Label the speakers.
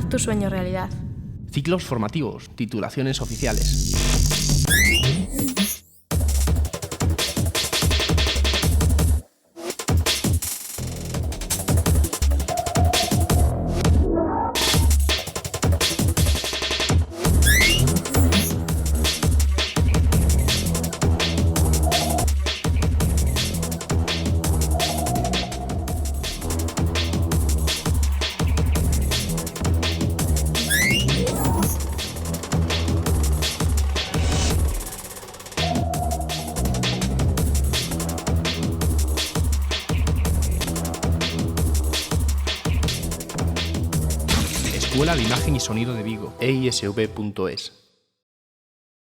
Speaker 1: tu sueño realidad.
Speaker 2: Ciclos formativos, titulaciones oficiales. Escuela de Imagen y Sonido de Vigo, eisv.es.